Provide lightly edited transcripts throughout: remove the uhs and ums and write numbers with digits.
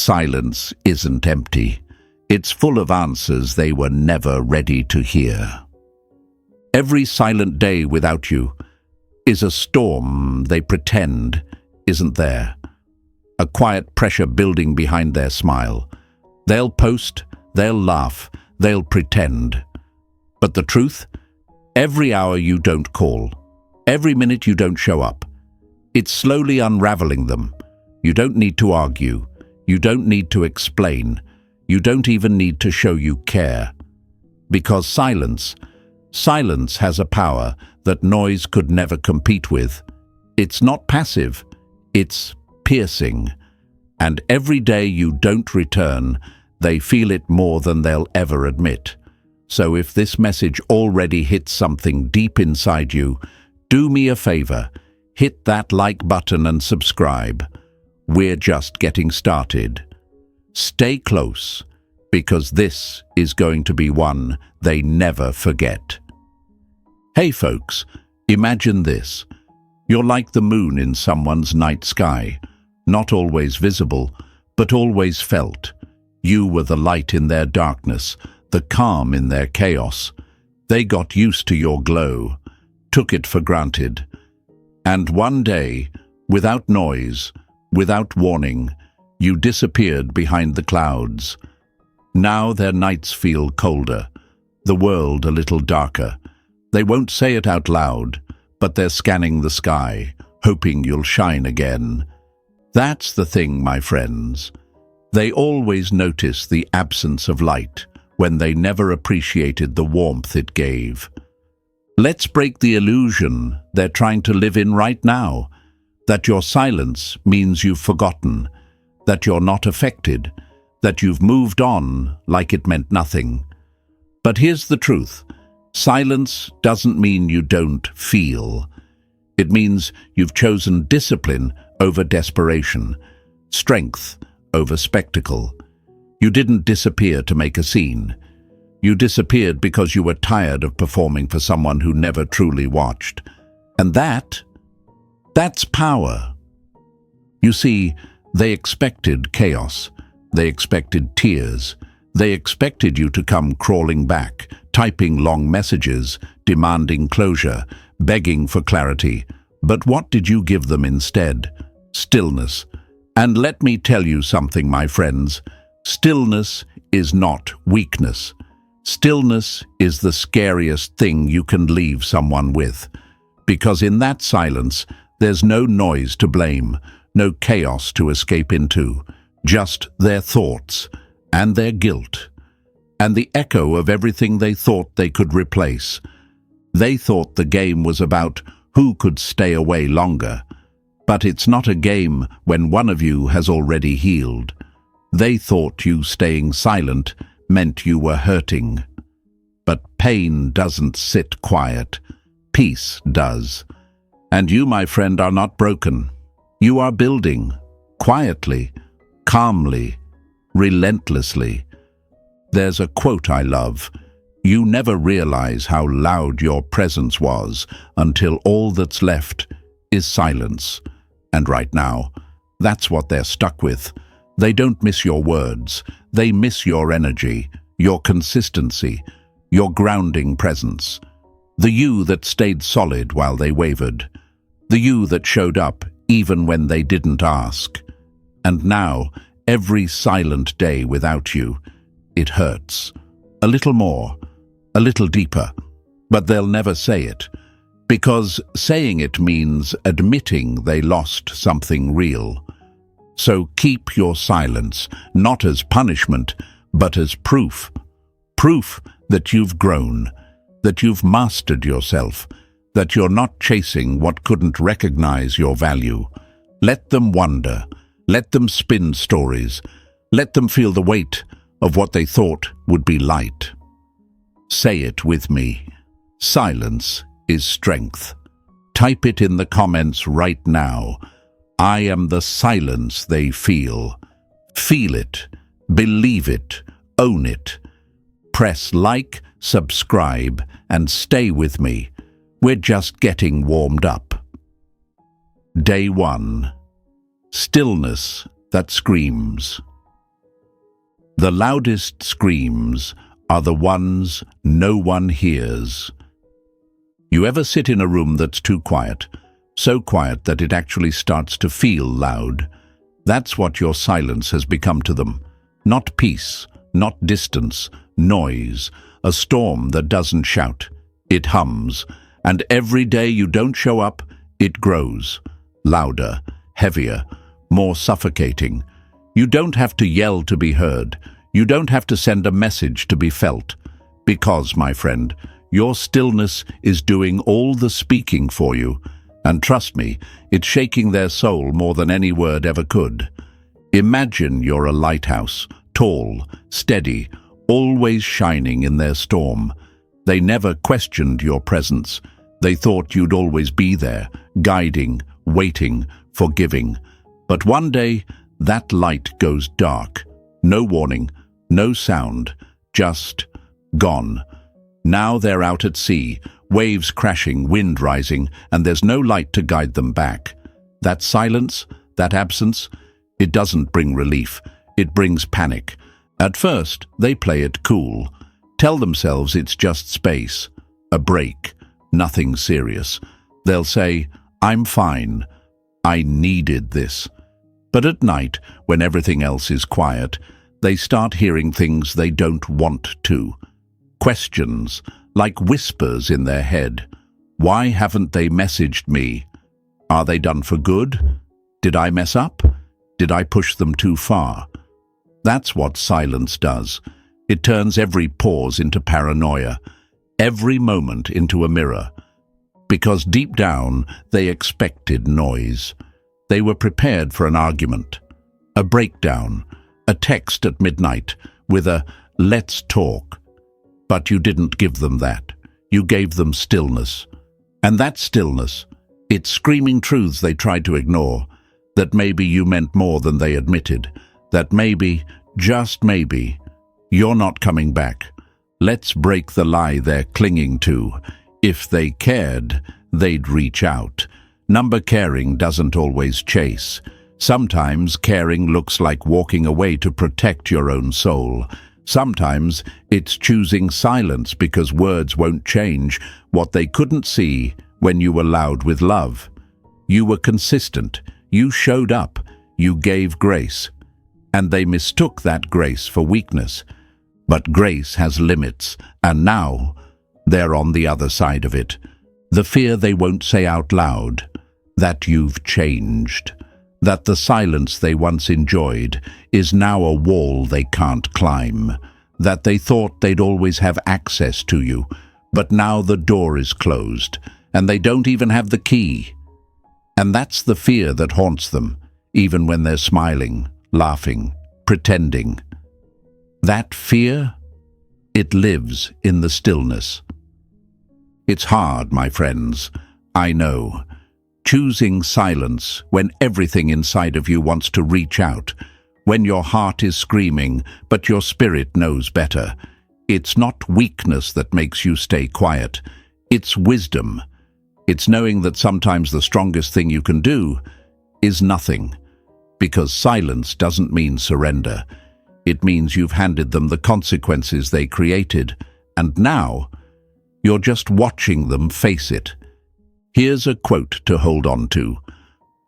Silence isn't empty. It's full of answers they were never ready to hear. Every silent day without you is a storm they pretend isn't there. A quiet pressure building behind their smile. They'll post, they'll laugh, they'll pretend. But the truth? Every hour you don't call, every minute you don't show up, it's slowly unraveling them. You don't need to argue. You don't need to explain. You don't even need to show you care. Because silence has a power that noise could never compete with. It's not passive, it's piercing. And every day you don't return, they feel it more than they'll ever admit. So if this message already hits something deep inside you, do me a favor, hit that like button and subscribe. We're just getting started. Stay close, because this is going to be one they never forget. Hey folks, imagine this. You're like the moon in someone's night sky, not always visible, but always felt. You were the light in their darkness, the calm in their chaos. They got used to your glow, took it for granted. And one day, without noise, without warning, you disappeared behind the clouds. Now their nights feel colder, the world a little darker. They won't say it out loud, but they're scanning the sky, hoping you'll shine again. That's the thing, my friends. They always notice the absence of light when they never appreciated the warmth it gave. Let's break the illusion they're trying to live in right now, that your silence means you've forgotten, that you're not affected, that you've moved on like it meant nothing. But here's the truth. Silence doesn't mean you don't feel. It means you've chosen discipline over desperation, strength over spectacle. You didn't disappear to make a scene. You disappeared because you were tired of performing for someone who never truly watched. And that's power. You see, they expected chaos. They expected tears. They expected you to come crawling back, typing long messages, demanding closure, begging for clarity. But what did you give them instead? Stillness. And let me tell you something, my friends. Stillness is not weakness. Stillness is the scariest thing you can leave someone with. Because in that silence, there's no noise to blame, no chaos to escape into, just their thoughts and their guilt, and the echo of everything they thought they could replace. They thought the game was about who could stay away longer. But it's not a game when one of you has already healed. They thought you staying silent meant you were hurting. But pain doesn't sit quiet. Peace does. And you, my friend, are not broken. You are building, quietly, calmly, relentlessly. There's a quote I love. You never realize how loud your presence was until all that's left is silence. And right now, that's what they're stuck with. They don't miss your words. They miss your energy, your consistency, your grounding presence. The you that stayed solid while they wavered. The you that showed up even when they didn't ask. And now, every silent day without you, it hurts. A little more, a little deeper. But they'll never say it. Because saying it means admitting they lost something real. So keep your silence, not as punishment, but as proof. Proof that you've grown, that you've mastered yourself, that you're not chasing what couldn't recognize your value. Let them wonder. Let them spin stories. Let them feel the weight of what they thought would be light. Say it with me. Silence is strength. Type it in the comments right now. I am the silence they feel. Feel it, believe it, own it. Press like, subscribe, and stay with me. We're just getting warmed up. Day 1. Stillness that screams. The loudest screams are the ones no one hears. You ever sit in a room that's too quiet, so quiet that it actually starts to feel loud? That's what your silence has become to them. Not peace, not distance, noise, a storm that doesn't shout. It hums, and every day you don't show up, it grows. Louder, heavier, more suffocating. You don't have to yell to be heard. You don't have to send a message to be felt. Because, my friend, your stillness is doing all the speaking for you. And trust me, it's shaking their soul more than any word ever could. Imagine you're a lighthouse, tall, steady, always shining in their storm. They never questioned your presence. They thought you'd always be there, guiding, waiting, forgiving. But one day, that light goes dark. No warning, no sound, just gone. Now they're out at sea, waves crashing, wind rising, and there's no light to guide them back. That silence, that absence, it doesn't bring relief. It brings panic. At first, they play it cool. Tell themselves it's just space, a break, nothing serious. They'll say, "I'm fine. I needed this." But at night, when everything else is quiet, they start hearing things they don't want to. Questions, like whispers in their head. Why haven't they messaged me? Are they done for good? Did I mess up? Did I push them too far? That's what silence does. It turns every pause into paranoia, every moment into a mirror. Because deep down, they expected noise. They were prepared for an argument, a breakdown, a text at midnight with a "let's talk." But you didn't give them that. You gave them stillness. And that stillness, it's screaming truths they tried to ignore, that maybe you meant more than they admitted, that maybe, just maybe, you're not coming back. Let's break the lie they're clinging to. If they cared, they'd reach out. Number caring doesn't always chase. Sometimes caring looks like walking away to protect your own soul. Sometimes it's choosing silence because words won't change what they couldn't see when you were loud with love. You were consistent. You showed up. You gave grace. And they mistook that grace for weakness. But grace has limits, and now they're on the other side of it. The fear they won't say out loud, that you've changed, that the silence they once enjoyed is now a wall they can't climb, that they thought they'd always have access to you, but now the door is closed, and they don't even have the key. And that's the fear that haunts them, even when they're smiling, laughing, pretending. That fear, it lives in the stillness. It's hard, my friends, I know. Choosing silence when everything inside of you wants to reach out, when your heart is screaming, but your spirit knows better. It's not weakness that makes you stay quiet. It's wisdom. It's knowing that sometimes the strongest thing you can do is nothing. Because silence doesn't mean surrender. It means you've handed them the consequences they created, and now you're just watching them face it. Here's a quote to hold on to.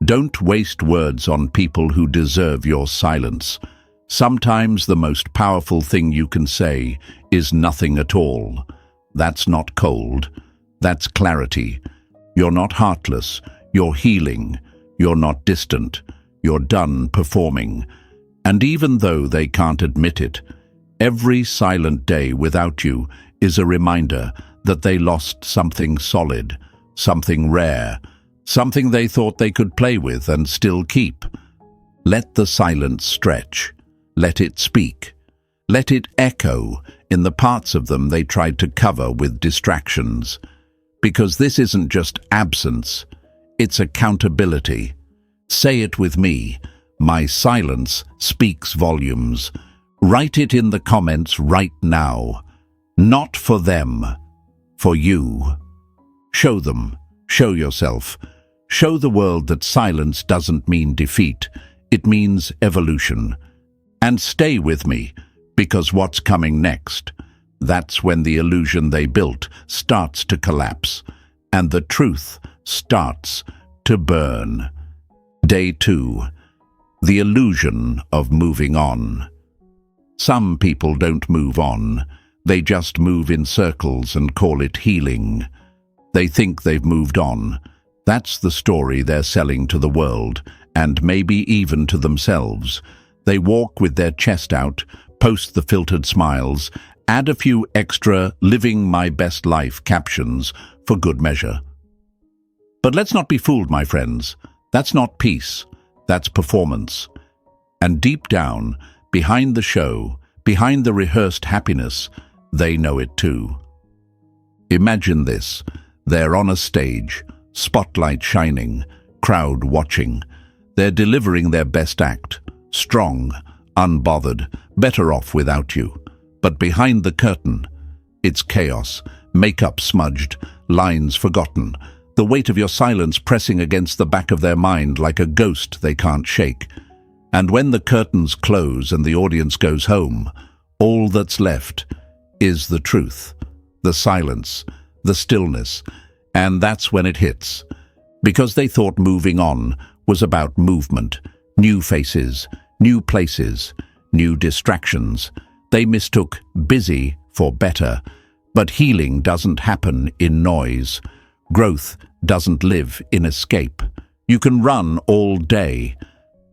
Don't waste words on people who deserve your silence. Sometimes the most powerful thing you can say is nothing at all. That's not cold. That's clarity. You're not heartless. You're healing. You're not distant. You're done performing. And even though they can't admit it, every silent day without you is a reminder that they lost something solid, something rare, something they thought they could play with and still keep. Let the silence stretch. Let it speak. Let it echo in the parts of them they tried to cover with distractions. Because this isn't just absence, it's accountability. Say it with me. My silence speaks volumes. Write it in the comments right now. Not for them, for you. Show them. Show yourself. Show the world that silence doesn't mean defeat. It means evolution. And stay with me, Because what's coming next? That's when the illusion they built starts to collapse, and the truth starts to burn. Day 2. The illusion of moving on. Some people don't move on. They just move in circles and call it healing. They think they've moved on. That's the story they're selling to the world, and maybe even to themselves. They walk with their chest out, post the filtered smiles, add a few extra "living my best life" captions for good measure. But let's not be fooled, my friends. That's not peace. That's performance. And deep down, behind the show, behind the rehearsed happiness, they know it too. Imagine this. They're on a stage, spotlight shining, crowd watching. They're delivering their best act, strong, unbothered, better off without you. But behind the curtain, it's chaos, makeup smudged, lines forgotten, the weight of your silence pressing against the back of their mind like a ghost they can't shake. And when the curtains close and the audience goes home, all that's left is the truth, the silence, the stillness, and that's when it hits. Because they thought moving on was about movement, new faces, new places, new distractions. They mistook busy for better, but healing doesn't happen in noise. Growth doesn't live in escape. You can run all day,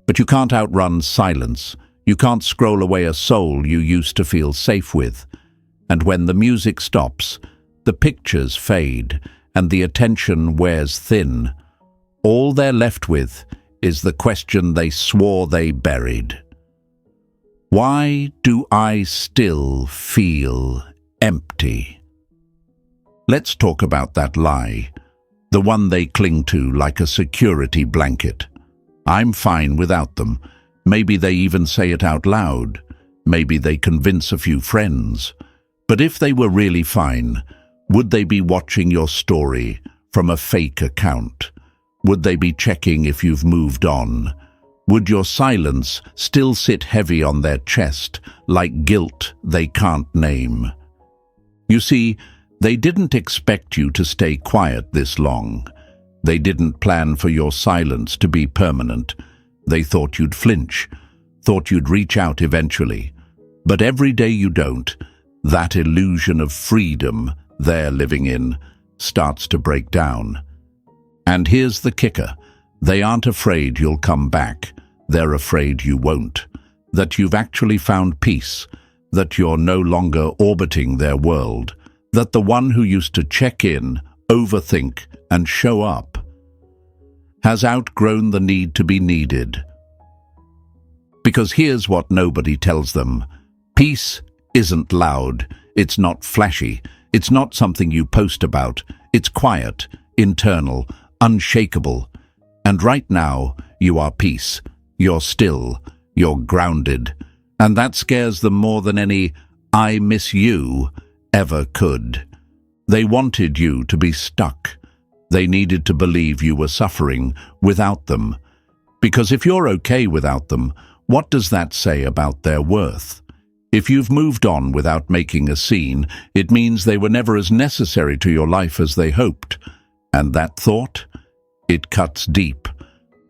but you can't outrun silence. You can't scroll away a soul you used to feel safe with. And when the music stops, the pictures fade, and the attention wears thin. All they're left with is the question they swore they buried. Why do I still feel empty? Let's talk about that lie, the one they cling to like a security blanket. I'm fine without them. Maybe they even say it out loud. Maybe they convince a few friends. But if they were really fine, would they be watching your story from a fake account? Would they be checking if you've moved on? Would your silence still sit heavy on their chest, like guilt they can't name? You see, they didn't expect you to stay quiet this long. They didn't plan for your silence to be permanent. They thought you'd flinch, thought you'd reach out eventually. But every day you don't, that illusion of freedom they're living in starts to break down. And here's the kicker. They aren't afraid you'll come back. They're afraid you won't. That you've actually found peace. That you're no longer orbiting their world. That the one who used to check in, overthink, and show up has outgrown the need to be needed. Because here's what nobody tells them. Peace isn't loud. It's not flashy. It's not something you post about. It's quiet, internal, unshakable. And right now, you are peace. You're still. You're grounded. And that scares them more than any "I miss you" ever could. They wanted you to be stuck. They needed to believe you were suffering without them. Because if you're okay without them, what does that say about their worth? If you've moved on without making a scene, it means they were never as necessary to your life as they hoped. And that thought? It cuts deep.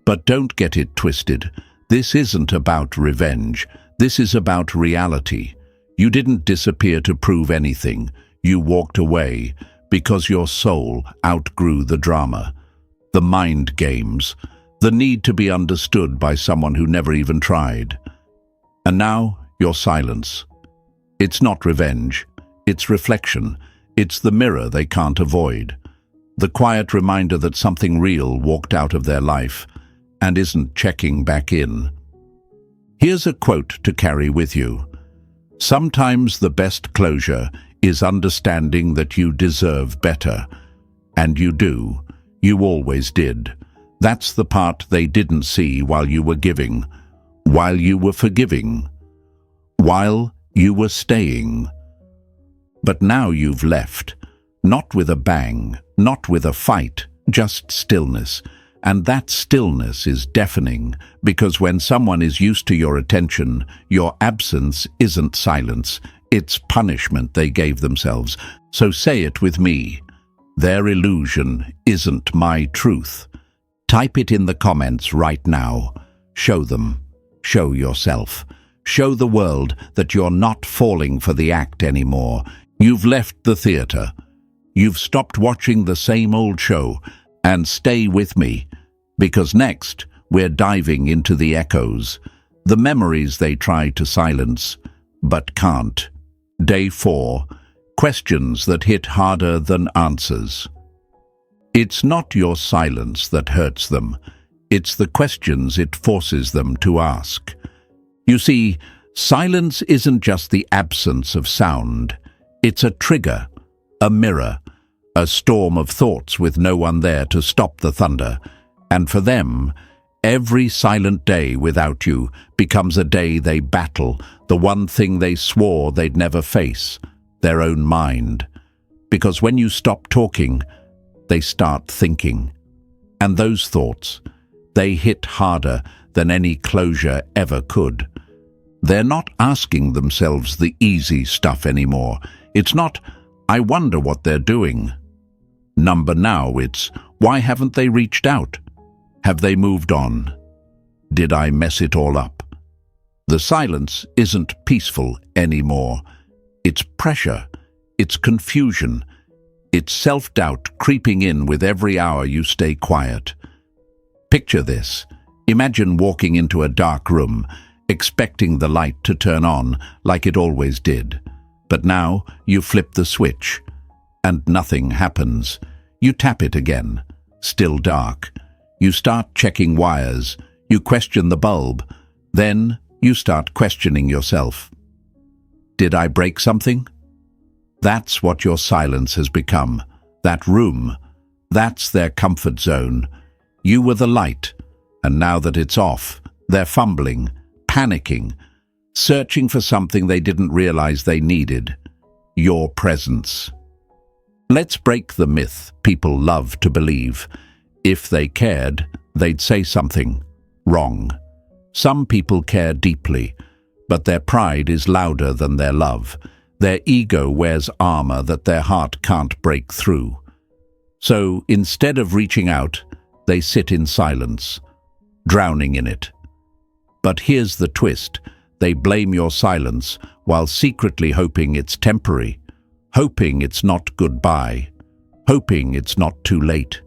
But don't get it twisted. This isn't about revenge. This is about reality. You didn't disappear to prove anything. You walked away because your soul outgrew the drama, the mind games, the need to be understood by someone who never even tried. And now, your silence. It's not revenge. It's reflection. It's the mirror they can't avoid. The quiet reminder that something real walked out of their life and isn't checking back in. Here's a quote to carry with you. Sometimes the best closure is understanding that you deserve better. And you do. You always did. That's the part they didn't see while you were giving, while you were forgiving, while you were staying. But now you've left, not with a bang, not with a fight, just stillness. And that stillness is deafening, because when someone is used to your attention, your absence isn't silence, it's punishment they gave themselves. So say it with me. Their illusion isn't my truth. Type it in the comments right now. Show them. Show yourself. Show the world that you're not falling for the act anymore. You've left the theater. You've stopped watching the same old show. And stay with me, because next we're diving into the echoes, the memories they try to silence, but can't. Day 4, questions that hit harder than answers. It's not your silence that hurts them, it's the questions it forces them to ask. You see, silence isn't just the absence of sound, it's a trigger, a mirror, a storm of thoughts with no one there to stop the thunder. And for them, every silent day without you becomes a day they battle, the one thing they swore they'd never face, their own mind. Because when you stop talking, they start thinking. And those thoughts, they hit harder than any closure ever could. They're not asking themselves the easy stuff anymore. It's not, I wonder what they're doing. Number now, it's, why haven't they reached out? Have they moved on? Did I mess it all up? The silence isn't peaceful anymore. It's pressure, it's confusion, it's self-doubt creeping in with every hour you stay quiet. Picture this. Imagine walking into a dark room, expecting the light to turn on like it always did. But now you flip the switch, and nothing happens. You tap it again, still dark. You start checking wires, you question the bulb, then you start questioning yourself. Did I break something? That's what your silence has become, that room. That's their comfort zone. You were the light, and now that it's off, they're fumbling, panicking, searching for something they didn't realize they needed, your presence. Let's break the myth people love to believe. If they cared, they'd say something. Wrong. Some people care deeply, but their pride is louder than their love. Their ego wears armor that their heart can't break through. So instead of reaching out, they sit in silence, drowning in it. But here's the twist. They blame your silence while secretly hoping it's temporary, hoping it's not goodbye, hoping it's not too late.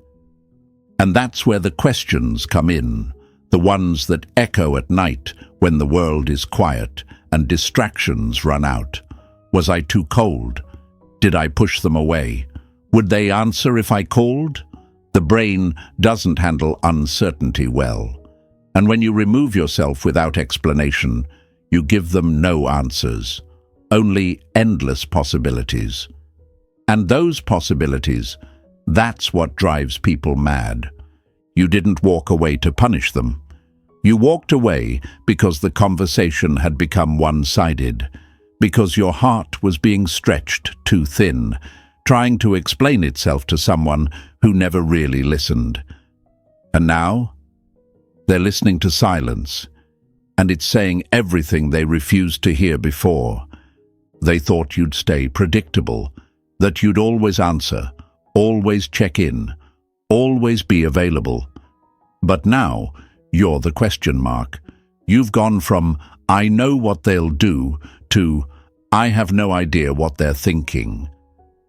And that's where the questions come in, the ones that echo at night when the world is quiet and distractions run out. Was I too cold? Did I push them away? Would they answer if I called? The brain doesn't handle uncertainty well. And when you remove yourself without explanation, you give them no answers, only endless possibilities. And those possibilities, that's what drives people mad. You didn't walk away to punish them. You walked away because the conversation had become one-sided, because your heart was being stretched too thin, trying to explain itself to someone who never really listened. And now, they're listening to silence, and it's saying everything they refused to hear before. They thought you'd stay predictable, that you'd always answer, always check in, always be available. But now, you're the question mark. You've gone from, I know what they'll do, to, I have no idea what they're thinking.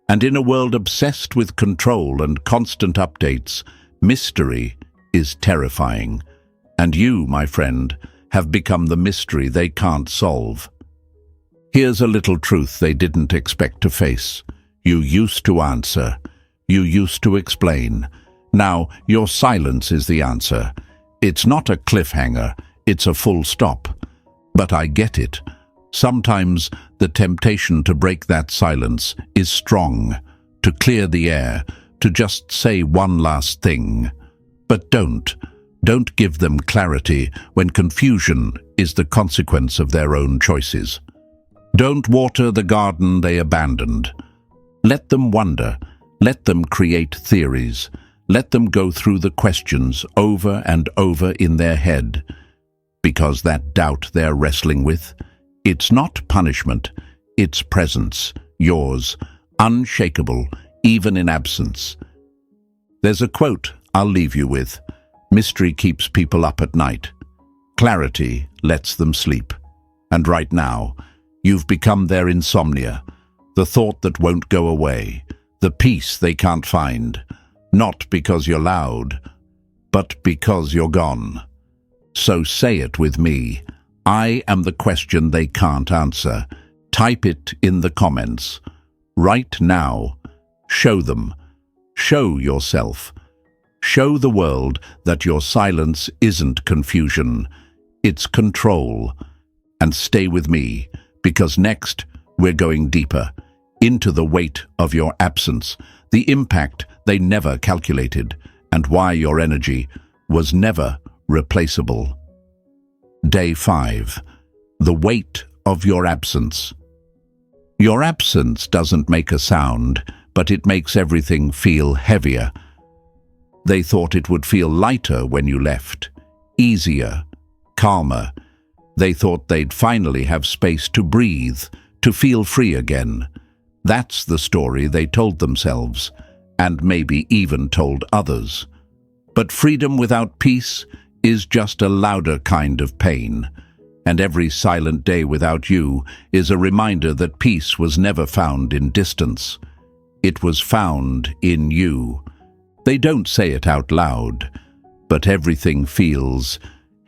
And in a world obsessed with control and constant updates, mystery is terrifying. And you, my friend, have become the mystery they can't solve. Here's a little truth they didn't expect to face. You used to answer. You used to explain. Now, your silence is the answer. It's not a cliffhanger, it's a full stop. But I get it. Sometimes the temptation to break that silence is strong, to clear the air, to just say one last thing. But don't give them clarity when confusion is the consequence of their own choices. Don't water the garden they abandoned. Let them wonder, let them create theories, Let them go through the questions over and over in their head, because that doubt they're wrestling with, it's not punishment, it's presence, yours, unshakable, even in absence. There's a quote I'll leave you with. Mystery keeps people up at night. Clarity lets them sleep. And right now, you've become their insomnia, the thought that won't go away, the peace they can't find, not because you're loud, but because you're gone. So say it with me. I am the question they can't answer. Type it in the comments. Right now, show them. Show yourself. Show the world that your silence isn't confusion. It's control. And stay with me, because next we're going deeper, into the weight of your absence, the impact they never calculated, and why your energy was never replaceable. Day 5. The weight of your absence. Your absence doesn't make a sound, but it makes everything feel heavier. They thought it would feel lighter when you left, easier, calmer. They thought they'd finally have space to breathe, to feel free again. That's the story they told themselves, and maybe even told others. But freedom without peace is just a louder kind of pain, and every silent day without you is a reminder that peace was never found in distance. It was found in you. They don't say it out loud, but everything feels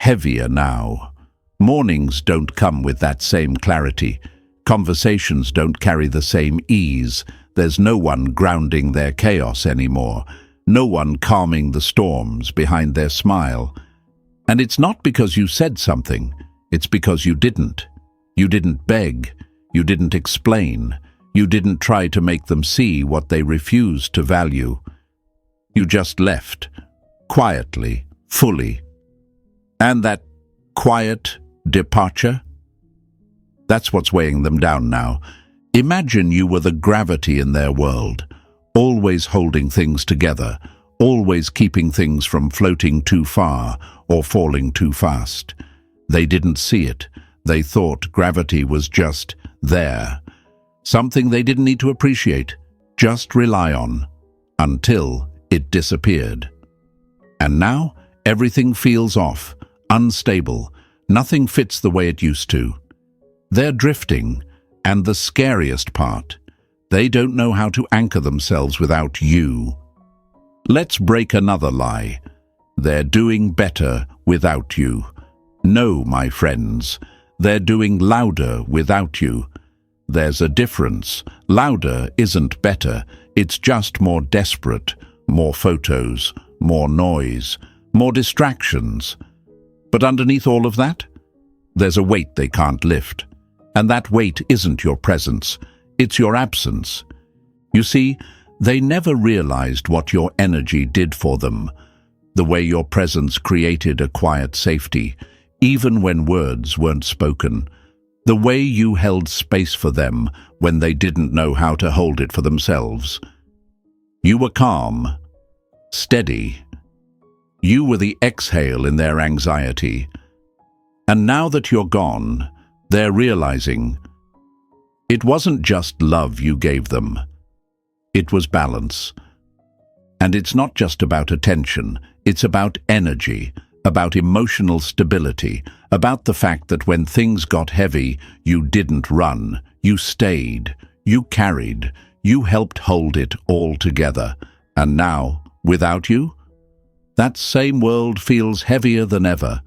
heavier now. Mornings don't come with that same clarity. Conversations don't carry the same ease. There's no one grounding their chaos anymore. No one calming the storms behind their smile. And it's not because you said something. It's because you didn't. You didn't beg. You didn't explain. You didn't try to make them see what they refused to value. You just left, quietly, fully. And that quiet departure, that's what's weighing them down now. Imagine you were the gravity in their world, always holding things together, always keeping things from floating too far or falling too fast. They didn't see it. They thought gravity was just there, something they didn't need to appreciate, just rely on, until it disappeared. And now everything feels off, unstable. Nothing fits the way it used to. They're drifting, and the scariest part, they don't know how to anchor themselves without you. Let's break another lie. They're doing better without you. No, my friends, they're doing louder without you. There's a difference. Louder isn't better. It's just more desperate, more photos, more noise, more distractions. But underneath all of that, there's a weight they can't lift. And that weight isn't your presence, it's your absence. You see, they never realized what your energy did for them, the way your presence created a quiet safety, even when words weren't spoken, the way you held space for them when they didn't know how to hold it for themselves. You were calm, steady. You were the exhale in their anxiety. And now that you're gone, they're realizing it wasn't just love you gave them. It was balance. And it's not just about attention, it's about energy, about emotional stability, about the fact that when things got heavy, you didn't run, you stayed, you carried, you helped hold it all together. And now, without you, that same world feels heavier than ever.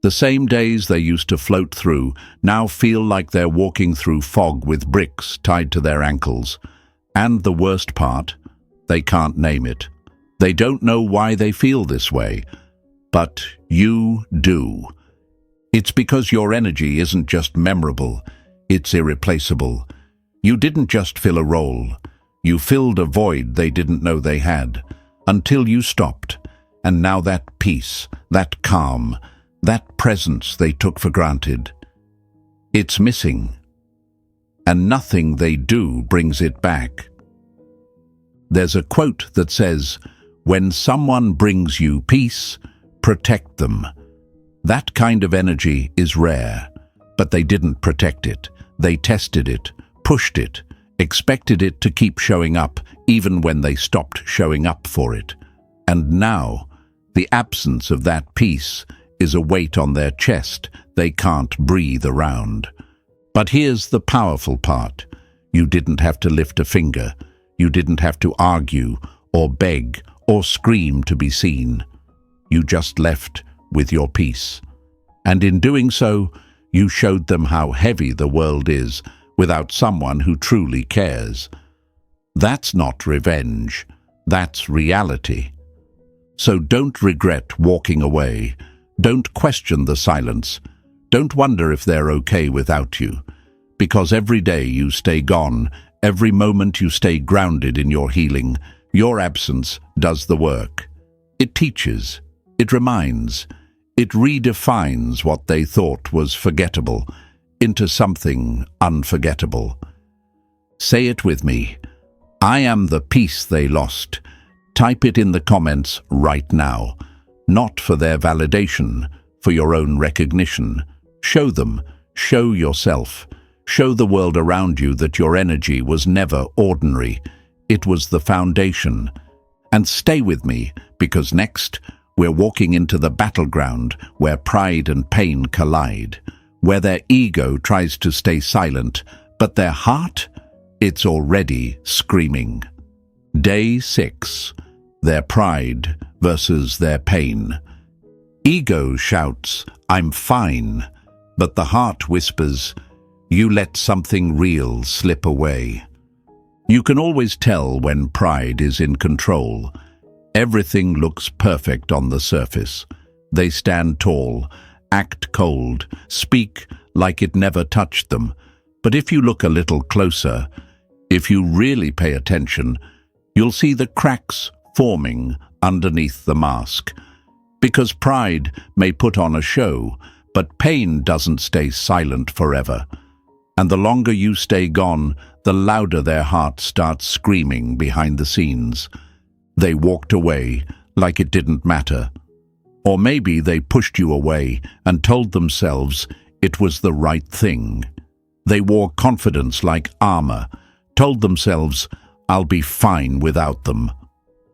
The same days they used to float through now feel like they're walking through fog with bricks tied to their ankles. And the worst part, they can't name it. They don't know why they feel this way. But you do. It's because your energy isn't just memorable, it's irreplaceable. You didn't just fill a role. You filled a void they didn't know they had, until you stopped. And now that peace, that calm, that presence they took for granted, it's missing. And nothing they do brings it back. There's a quote that says, When someone brings you peace, protect them. That kind of energy is rare, but they didn't protect it. They tested it, pushed it, expected it to keep showing up even when they stopped showing up for it. And now, the absence of that peace is a weight on their chest they can't breathe around. But here's the powerful part. You didn't have to lift a finger. You didn't have to argue or beg or scream to be seen. You just left with your peace. And in doing so, you showed them how heavy the world is without someone who truly cares. That's not revenge. That's reality. So don't regret walking away. Don't question the silence. Don't wonder if they're okay without you. Because every day you stay gone, every moment you stay grounded in your healing, your absence does the work. It teaches. It reminds. It redefines what they thought was forgettable into something unforgettable. Say it with me. I am the peace they lost. Type it in the comments right now. Not for their validation, for your own recognition. Show them, show yourself, show the world around you that your energy was never ordinary. It was the foundation. And stay with me, because next, we're walking into the battleground where pride and pain collide, where their ego tries to stay silent, but their heart, it's already screaming. Day 6. Their pride versus their pain. Ego shouts, "I'm fine," but the heart whispers, "You let something real slip away." You can always tell when pride is in control. Everything looks perfect on the surface. They stand tall, act cold, speak like it never touched them. But if you look a little closer, if you really pay attention, you'll see the cracks forming underneath the mask. Because pride may put on a show, but pain doesn't stay silent forever. And the longer you stay gone, the louder their heart starts screaming behind the scenes. They walked away like it didn't matter. Or maybe they pushed you away and told themselves it was the right thing. They wore confidence like armor, told themselves, "I'll be fine without them."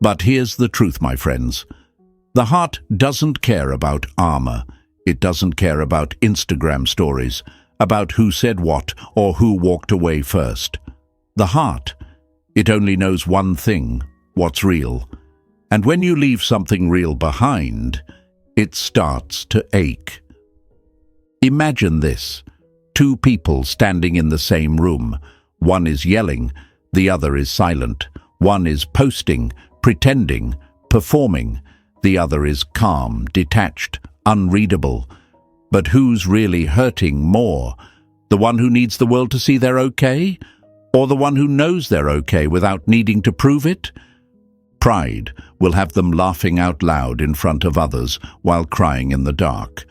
But here's the truth, my friends. The heart doesn't care about armor. It doesn't care about Instagram stories, about who said what or who walked away first. The heart, it only knows one thing, what's real. And when you leave something real behind, it starts to ache. Imagine this. 2 people standing in the same room. One is yelling, the other is silent. One is posting, pretending, performing. The other is calm, detached, unreadable. But who's really hurting more? The one who needs the world to see they're okay? Or the one who knows they're okay without needing to prove it? Pride will have them laughing out loud in front of others while crying in the dark.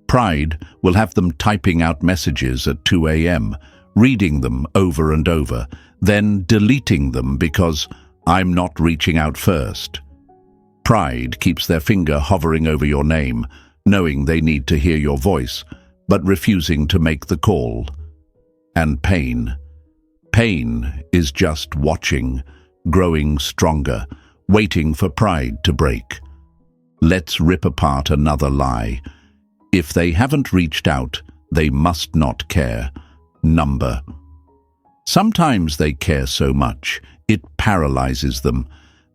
Pride will have them typing out messages at 2 a.m., reading them over and over, then deleting them because I'm not reaching out first. Pride keeps their finger hovering over your name, knowing they need to hear your voice, but refusing to make the call. And pain. Pain is just watching, growing stronger, waiting for pride to break. Let's rip apart another lie. If they haven't reached out, they must not care. Number. Sometimes they care so much, it paralyzes them.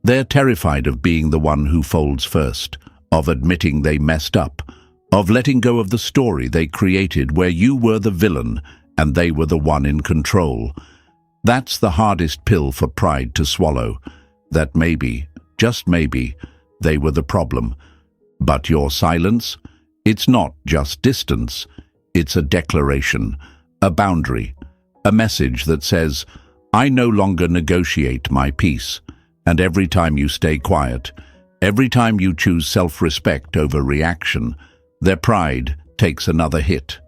They're terrified of being the one who folds first, of admitting they messed up, of letting go of the story they created where you were the villain and they were the one in control. That's the hardest pill for pride to swallow, that maybe, just maybe, they were the problem. But your silence? It's not just distance. It's a declaration, a boundary, a message that says, I no longer negotiate my peace. And every time you stay quiet, every time you choose self-respect over reaction, their pride takes another hit.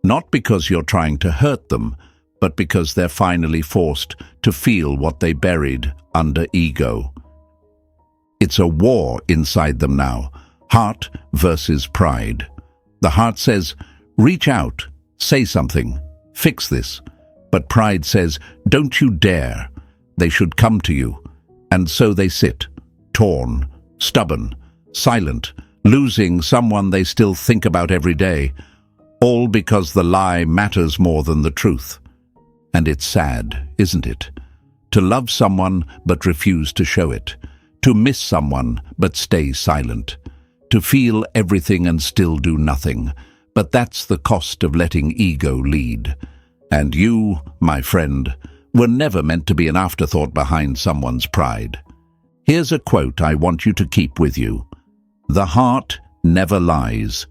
Not because you're trying to hurt them, but because they're finally forced to feel what they buried under ego. It's a war inside them now, heart versus pride. The heart says, reach out, say something, fix this. But pride says, don't you dare. They should come to you. And so they sit, torn, stubborn, silent, losing someone they still think about every day, all because the lie matters more than the truth. And it's sad, isn't it? To love someone but refuse to show it. To miss someone but stay silent. To feel everything and still do nothing. But that's the cost of letting ego lead. And you, my friend, were never meant to be an afterthought behind someone's pride. Here's a quote I want you to keep with you. The heart never lies.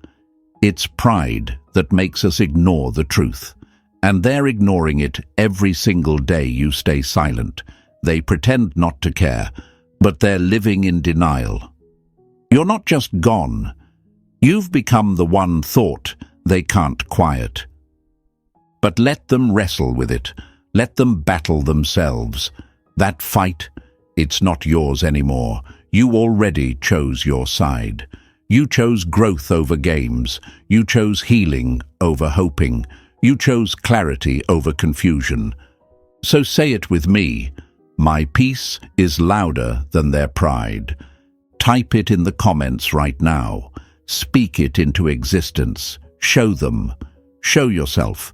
It's pride that makes us ignore the truth. And they're ignoring it every single day you stay silent. They pretend not to care, but they're living in denial. You're not just gone. You've become the one thought they can't quiet. But let them wrestle with it. Let them battle themselves. That fight, it's not yours anymore. You already chose your side. You chose growth over games. You chose healing over hoping. You chose clarity over confusion. So say it with me. My peace is louder than their pride. Type it in the comments right now. Speak it into existence. Show them. Show yourself.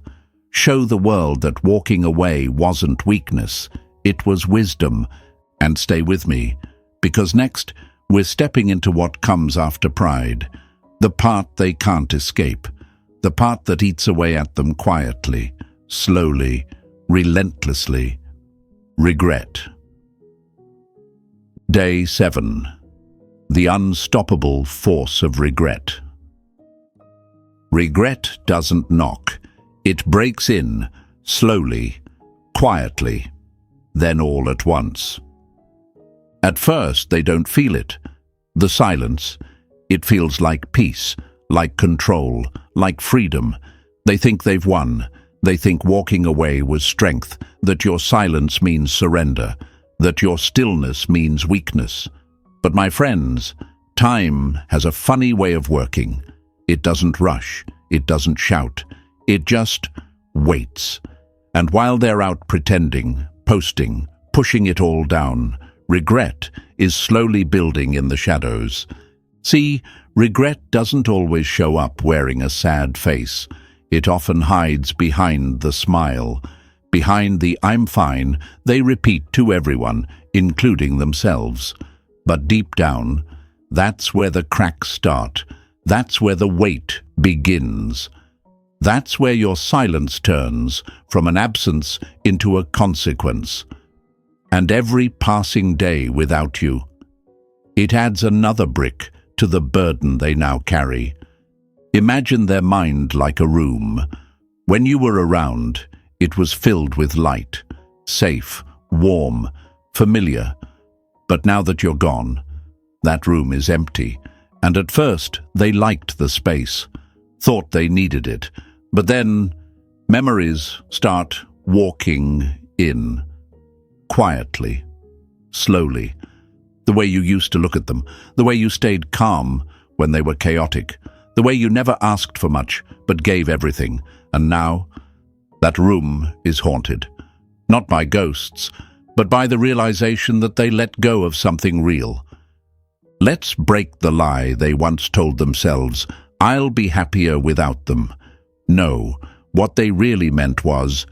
Show the world that walking away wasn't weakness. It was wisdom. And stay with me, because next we're stepping into what comes after pride. The part they can't escape. The part that eats away at them quietly, slowly, relentlessly. Regret. Day 7. The unstoppable force of regret. Regret doesn't knock. It breaks in, slowly, quietly, then all at once. At first, they don't feel it. The silence, it feels like peace, like control, like freedom. They think they've won. They think walking away was strength, that your silence means surrender, that your stillness means weakness. But my friends, time has a funny way of working. It doesn't rush. It doesn't shout. It just waits. And while they're out pretending, posting, pushing it all down, regret is slowly building in the shadows. See, regret doesn't always show up wearing a sad face. It often hides behind the smile. Behind the "I'm fine," they repeat to everyone, including themselves. But deep down, that's where the cracks start. That's where the weight begins. That's where your silence turns from an absence into a consequence. And every passing day without you, it adds another brick to the burden they now carry. Imagine their mind like a room. When you were around, it was filled with light, safe, warm, familiar. But now that you're gone, that room is empty. And at first, they liked the space, thought they needed it. But then, memories start walking in, quietly, slowly. The way you used to look at them, the way you stayed calm when they were chaotic, the way you never asked for much but gave everything. And now, that room is haunted, not by ghosts, but by the realization that they let go of something real. Let's break the lie they once told themselves, "I'll be happier without them." No, what they really meant was,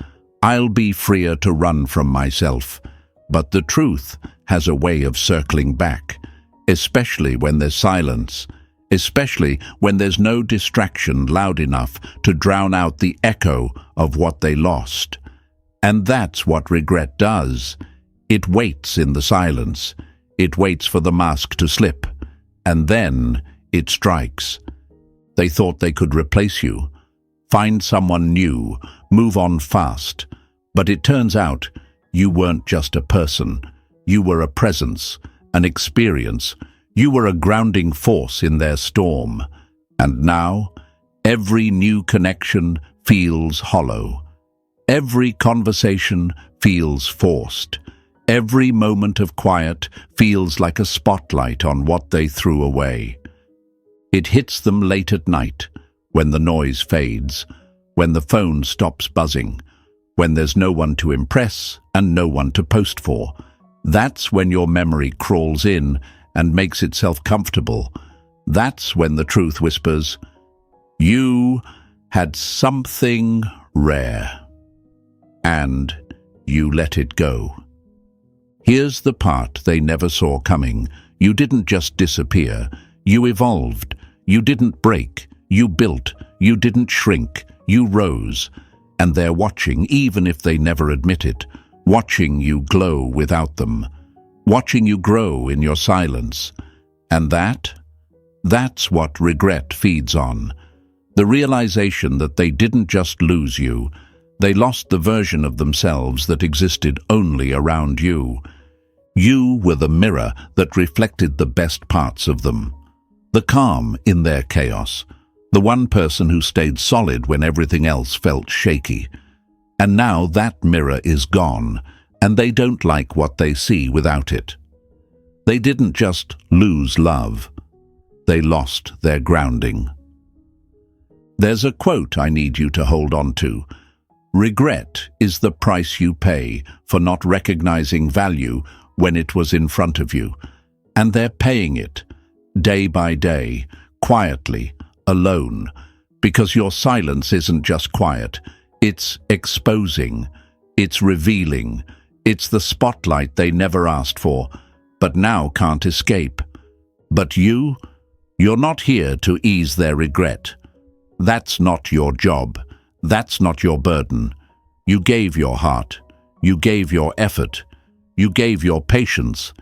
"I'll be freer to run from myself." But the truth has a way of circling back, especially when there's silence, especially when there's no distraction loud enough to drown out the echo of what they lost. And that's what regret does. It waits in the silence. It waits for the mask to slip. And then it strikes. They thought they could replace you, find someone new, move on fast. But it turns out you weren't just a person. You were a presence, an experience. You were a grounding force in their storm. And now, every new connection feels hollow. Every conversation feels forced. Every moment of quiet feels like a spotlight on what they threw away. It hits them late at night, when the noise fades, when the phone stops buzzing, when there's no one to impress and no one to post for. That's when your memory crawls in and makes itself comfortable. That's when the truth whispers, "You had something rare." And you let it go. Here's the part they never saw coming. You didn't just disappear. You evolved. You didn't break. You built. You didn't shrink. You rose. And they're watching, even if they never admit it, watching you glow without them, watching you grow in your silence. And that's what regret feeds on. The realization that they didn't just lose you, they lost the version of themselves that existed only around you. You were the mirror that reflected the best parts of them, the calm in their chaos, the one person who stayed solid when everything else felt shaky. And now that mirror is gone, and they don't like what they see without it. They didn't just lose love, they lost their grounding. There's a quote I need you to hold on to. Regret is the price you pay for not recognizing value when it was in front of you. And they're paying it, day by day, quietly, alone, because your silence isn't just quiet. It's exposing, it's revealing, it's the spotlight they never asked for, but now can't escape. But you're not here to ease their regret. That's not your job. That's not your burden. You gave your heart. You gave your effort. You gave your patience.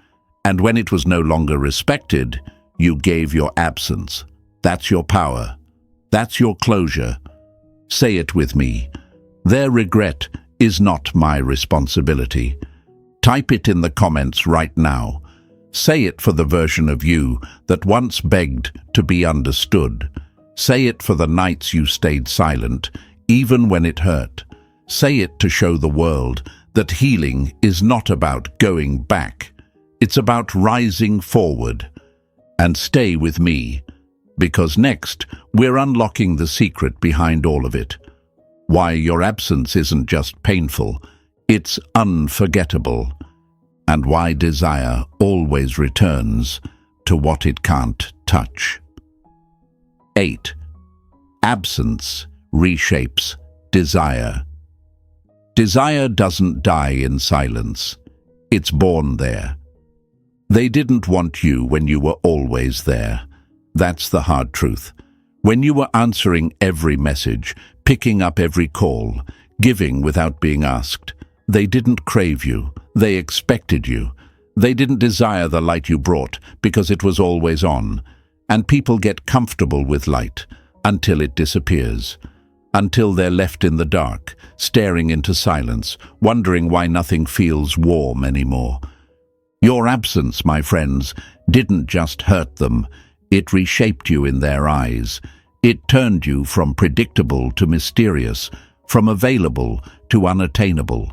And when it was no longer respected, you gave your absence. That's your power. That's your closure. Say it with me. Their regret is not my responsibility. Type it in the comments right now. Say it for the version of you that once begged to be understood. Say it for the nights you stayed silent, even when it hurt. Say it to show the world that healing is not about going back. It's about rising forward. And stay with me, because next we're unlocking the secret behind all of it. Why your absence isn't just painful, it's unforgettable. And why desire always returns to what it can't touch. 8. Absence reshapes desire. Desire doesn't die in silence. It's born there. They didn't want you when you were always there. That's the hard truth. When you were answering every message, picking up every call, giving without being asked, they didn't crave you. They expected you. They didn't desire the light you brought because it was always on. And people get comfortable with light until it disappears, until they're left in the dark, staring into silence, wondering why nothing feels warm anymore. Your absence, my friends, didn't just hurt them. It reshaped you in their eyes. It turned you from predictable to mysterious, from available to unattainable.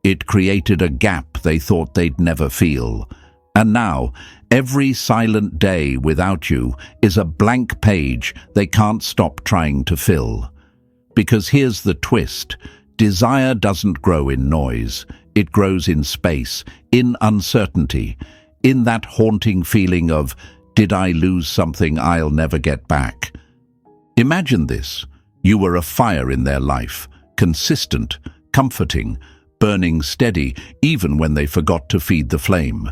It created a gap they thought they'd never feel. And now, every silent day without you is a blank page they can't stop trying to fill. Because here's the twist. Desire doesn't grow in noise. It grows in space, in uncertainty, in that haunting feeling of, did I lose something I'll never get back? Imagine this. You were a fire in their life, consistent, comforting, burning steady, even when they forgot to feed the flame.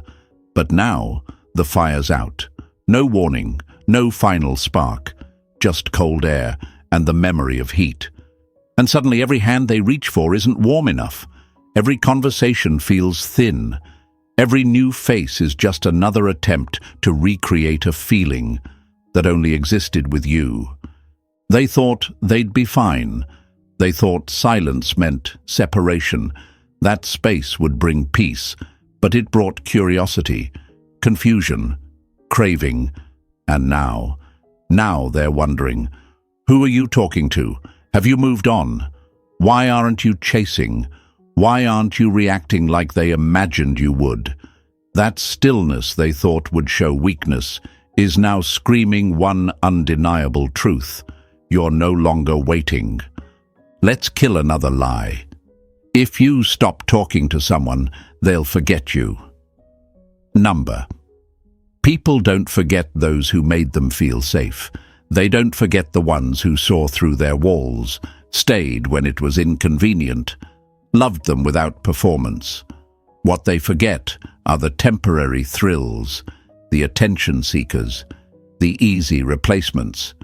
But now, the fire's out. No warning, no final spark, just cold air and the memory of heat. And suddenly every hand they reach for isn't warm enough. Every conversation feels thin. Every new face is just another attempt to recreate a feeling that only existed with you. They thought they'd be fine. They thought silence meant separation. That space would bring peace, but it brought curiosity, confusion, craving, and now they're wondering, who are you talking to? Have you moved on? Why aren't you chasing? Why aren't you reacting like they imagined you would? That stillness they thought would show weakness is now screaming one undeniable truth. You're no longer waiting. Let's kill another lie. If you stop talking to someone, they'll forget you. Number. People don't forget those who made them feel safe. They don't forget the ones who saw through their walls, stayed when it was inconvenient, loved them without performance. What they forget are the temporary thrills, the attention seekers, the easy replacements.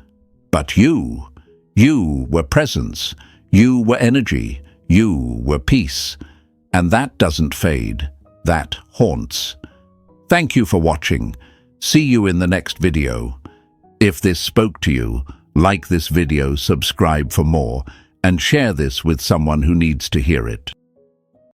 But you were presence, you were energy, you were peace. And that doesn't fade, that haunts. Thank you for watching. See you in the next video. If this spoke to you, like this video, subscribe for more, and share this with someone who needs to hear it.